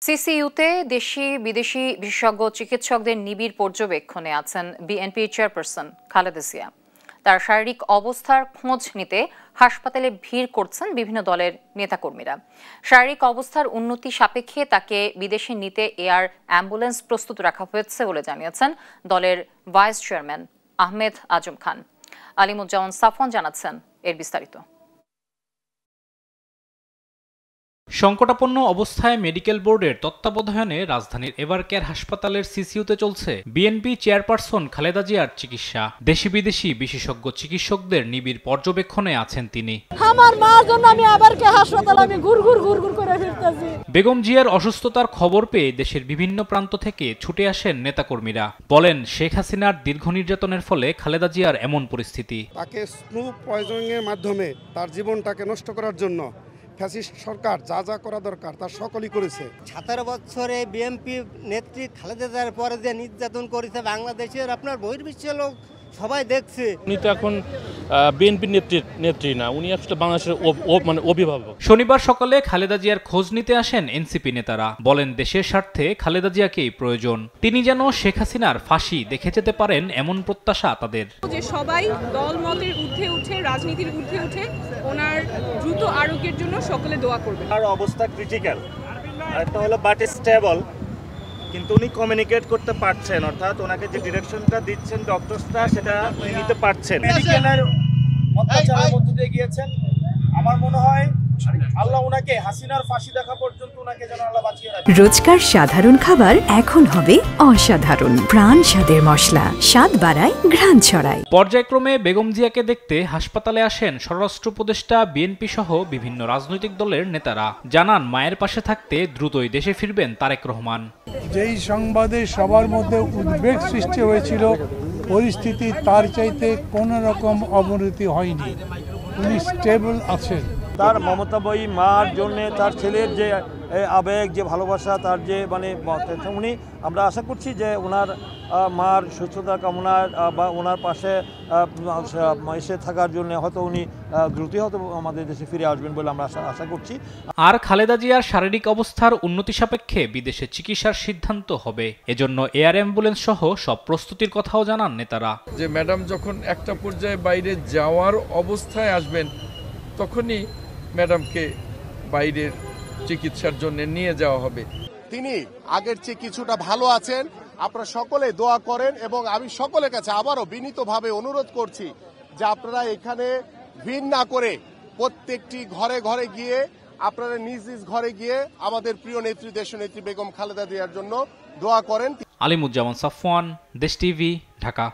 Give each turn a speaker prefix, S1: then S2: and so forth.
S1: সিসিইউতে দেশি বিদেশি বিশেষজ্ঞ চিকিৎসকদের নিবিড় পর্যবেক্ষণে আছেন বিএনপি চেয়ারপারসন খালেদা জিয়া। তার শারীরিক অবস্থার খোঁজ নিতে হাসপাতালে ভিড় করছেন বিভিন্ন দলের নেতাকর্মীরা। শারীরিক অবস্থার উন্নতি সাপেক্ষে তাকে বিদেশে নিতে এয়ার অ্যাম্বুলেন্স প্রস্তুত রাখা হয়েছে বলে জানিয়েছেন দলের ভাইস চেয়ারম্যান আহমেদ আজম খান। আলিমুজ্জামান সাফওয়ান জানাচ্ছেন এর বিস্তারিত।
S2: সংকটাপন্ন অবস্থায় মেডিকেল বোর্ডের তত্ত্বাবধানে রাজধানীর এভারকেয়ার হাসপাতালের সিসিইউতে চলছে বিএনপি চেয়ারপারসন খালেদা জিয়ার চিকিৎসা। দেশি বিদেশি বিশেষজ্ঞ চিকিৎসকদের নিবিড় পর্যবেক্ষণে আছেন তিনি।
S3: আমার মার জন্য আমি এভারকেয়ার হাসপাতালে আমি ঘুর করে ফিরতেছি।
S2: বেগম জিয়ার অসুস্থতার খবর পেয়ে দেশের বিভিন্ন প্রান্ত থেকে ছুটে আসেন নেতাকর্মীরা। বলেন, শেখ হাসিনার দীর্ঘ নির্যাতনের ফলে খালেদা জিয়ার এমন পরিস্থিতি।
S4: তাকে স্নু পয়জনিংয়ের মাধ্যমে তার জীবনটাকে নষ্ট করার জন্য ফ্যাসিস্ট সরকার যা যা করা দরকার তার সকলই করেছে।
S5: 17 বছরে বিএনপি নেত্রী খালেদা জিয়ার পরে যে নির্যাতন করেছে বাংলাদেশের আপনার বহির্বিশ্বের লোক সবাই দেখছে।
S6: উনি তো এখন বিএনপি নেত্রী না, উনি আসলে বাংলাদেশের মানে অভিভাবক।
S2: শনিবার সকালে খালেদা জিয়ার খোঁজ নিতে আসেন এনসিপি নেতারা। বলেন, দেশের স্বার্থে খালেদা জিয়াকেই প্রয়োজন। তিনি যেন শেখ হাসিনার ফাঁসি দেখে যেতে পারেন এমন প্রত্যাশা তাদের।
S7: যে সবাই দলমতের ঊর্ধ্বে উঠে রাজনীতির ঊর্ধ্বে উঠে ওনার দ্রুত আরোগ্যের জন্য সকলে দোয়া করবে।
S8: আর অবস্থা ক্রিটিক্যাল, একটা হলো বাট স্টেবল, কিন্তু উনি কমিউনিকেট করতে পারছেন, অর্থাৎ ওনাকে যে ডিরেকশনটা দিচ্ছেন ডক্টরসরা সেটা উনি নিতে পারছেন। মেডিকেলের অত্যাচারের মধ্যে দিয়ে গিয়েছেন। আমার মনে হয় আল্লাহ ওনাকে হাসিনার ফাঁসি দেখা পর্যন্ত ওনাকে যেন আল্লাহ বাঁচিয়ে রাখে।
S9: রোজকার সাধারণ খাবার এখন হবে অসাধারণ। প্রাণ স্বাদের মশলা, স্বাদ বাড়ায়, ঘ্রাণ ছড়ায়।
S2: পর্যায়ক্রমে বেগম জিয়াকে দেখতে হাসপাতালে আসেন স্বরাষ্ট্র উপদেষ্টা, বিএনপি সহ বিভিন্ন রাজনৈতিক দলের নেতারা। জানান, মায়ের পাশে থাকতে দ্রুতই দেশে ফিরবেন তারেক রহমান।
S10: যেই সংবাদে সবার মধ্যে উদ্বেগ সৃষ্টি হয়েছিল, পরিস্থিতি তার চাইতে কোনো রকম অবনতি হয়নি। উনি স্টেবল আছেন।
S8: তার মমতাময়ী মার জন্য তার ছেলের যে আবেগ, যে ভালোবাসা, তার যে মানে উনি, আমরা আশা করছি যে ওনার মার সুস্থতা কামনার বা ওনার পাশে এসে থাকার জন্য হয়তো উনি দ্রুতই হয়তো আমাদের দেশে ফিরে আসবেন বলে আমরা আশা করছি।
S2: আর খালেদা জিয়ার শারীরিক অবস্থার উন্নতি সাপেক্ষে বিদেশে চিকিৎসার সিদ্ধান্ত হবে। এজন্য এয়ার অ্যাম্বুলেন্স সহ সব প্রস্তুতির কথাও জানান নেতারা।
S11: যে ম্যাডাম যখন একটা পর্যায়ে বাইরে যাওয়ার অবস্থায় আসবেন, তখনই ম্যাডামকে বাইরের চিকিৎসার জন্য নিয়ে যাওয়া হবে।
S4: তিনি আগের চেয়ে কিছুটা ভালো আছেন। আপনারা সকলে দোয়া করেন এবং আমি সকলের কাছে আবারও বিনীতভাবে অনুরোধ করছি যে আপনারা এখানে ভিড় না করে প্রত্যেকটি ঘরে ঘরে গিয়ে, আপনারা নিজ নিজ ঘরে গিয়ে আমাদের প্রিয় নেত্রী, দেশনেত্রী বেগম খালেদা জিয়ার জন্য দোয়া করেন।
S2: আলিমুজ্জামান সাফওয়ান, দেশ টিভি, ঢাকা।